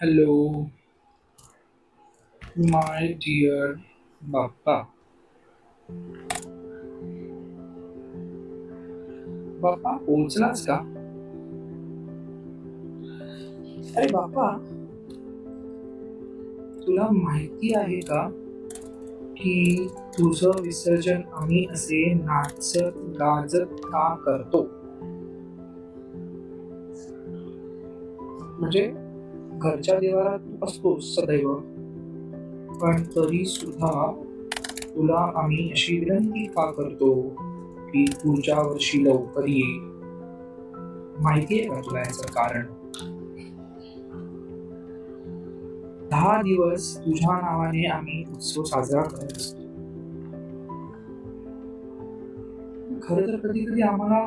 Hello, my dear Bappa. बाप्पा पोहोचलास का? अरे बाप्पा, तुला माहिती आहे का की तुझं विसर्जन आम्ही असे नाचत गाजत का करतो? म्हणजे घरच्या देवारात तू असतोस सदैव, पण तरी सुद्धा तुला आम्ही अशी विनंती का करतो की पुढच्या वर्षी लवकर ये? माहिती आहे का तुला याचं कारण? 10 दिवस तुझ्या नावाने आम्ही उत्सव साजरा करत असतो. खरं तर कधी कधी आम्हाला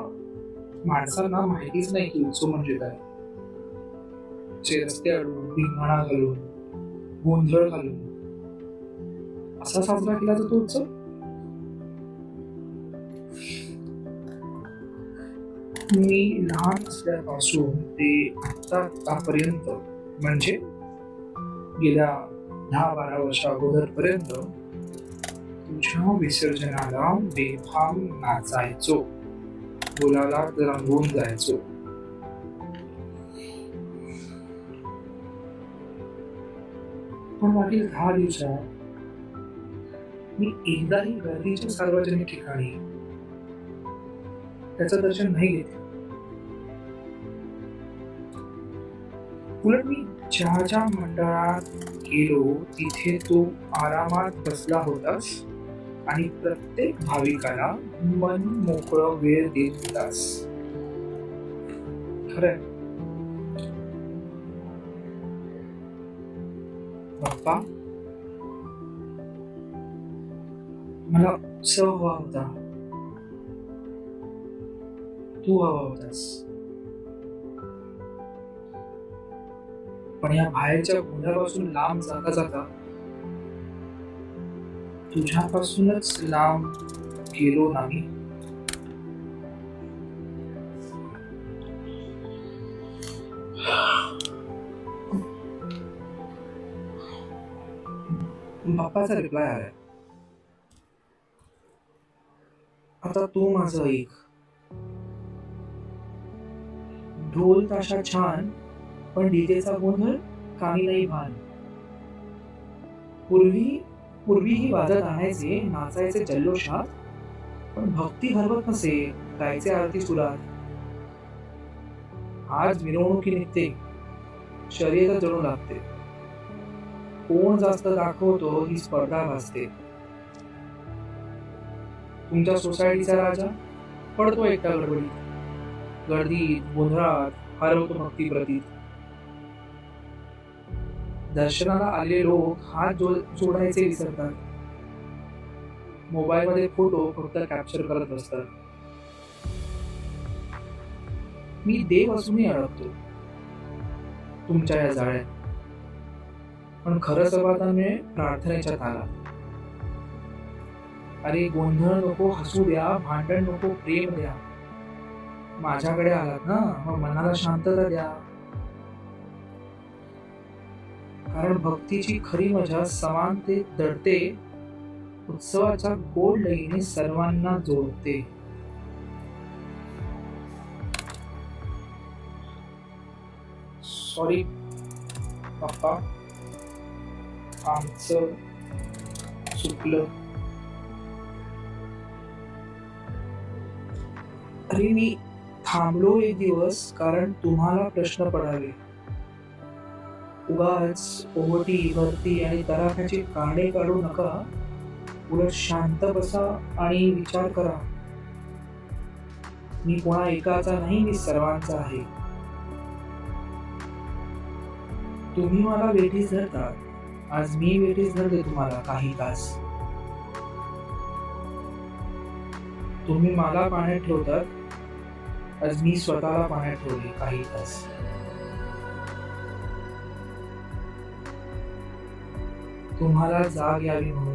माणसांना माहितीच नाही की उत्सव म्हणजे काय. जे रस्ते अडवून धिंगाणा घालून गोंधळ घालून असा साजरा केला जातो उत्सव. मी लहान असल्यापासून ते आतापर्यंत म्हणजे गेल्या 10-12 वर्ष अगोदर पर्यंत तुझ्या विसर्जनाला बेफाम नाचायचो, बोलाला रंगून जायचो. पण मागील 10 दिवसात मी एकदाही गर्दीच्या सार्वजनिक ठिकाणी त्याचं दर्शन नाही घेतलं. उलट मी ज्या ज्या मंडळात गेलो तिथे तू आरामात बसला होतास आणि प्रत्येक भाविकाला मन मोकळं वेळ देत होतास. खरंय बाप्पा, मला उत्सव हवा होता, तू हवा होतास. पण या बाहेरच्या गोंधळापासून लांब जाता जाता तुझ्यापासूनच लांब गेलो नाही. बाप्पाचा रिप्लाय आलाय. आता तू माझं ऐक. ढोल ताशा छान, पण डीजेचा गोंधळ कामी नाही भान. पूर्वी पूर्वीही वाजत आणायचे नाचायचे जल्लोषात, पण भक्ती हरवत नसे गायचे आरती सुरात. आज मिरवणुकी निघते, शर्यत जणू लागते, कोण जास्त दाखवतो ही स्पर्धा भासते. तुमच्या सोसायटीचा राजा पडतो एकटा गडबडीत, गर्दीत गोंधळात हरवतो भक्ती प्रतीत. दर्शनाला आलेले लोक हात जोडायचे विसरतात, मोबाईल मध्ये फोटो फक्त कॅप्चर करत बसतात. मी देव असूनही अडकतो तुमच्या या जाळ्यात. पण खरं समाधान मिळेल प्रार्थनेच्या तालात. अरे गोंधळ नको हसू द्या, भांडण नको प्रेम द्या. माझ्याकडे आलात ना, मग मनाला शांतता द्या. कारण भक्तीची खरी मजा समानतेत दडते, उत्सवाच्या गोड लईने सर्वांना जोडते. सॉरी पप्पा, आमचं चुकलं. अरे मी थांबलो एक दिवस कारण तुम्हाला प्रश्न पडावे. उगाच ओहोटी भरती आणि तडाख्याची कांडे काढू नका. उलट शांत बसा आणि विचार करा. मी कोणा एकाचा नाही, मी सर्वांचा आहे. तुम्ही मला वेठीस धरता, आज मी वेठीस धरते तुम्हाला काही तास. तुम्ही मला पाण्यात ठेवतात, आज मी स्वतःला पाण्यात ठेवले काही तास. तुम्हाला जाग यावी म्हणून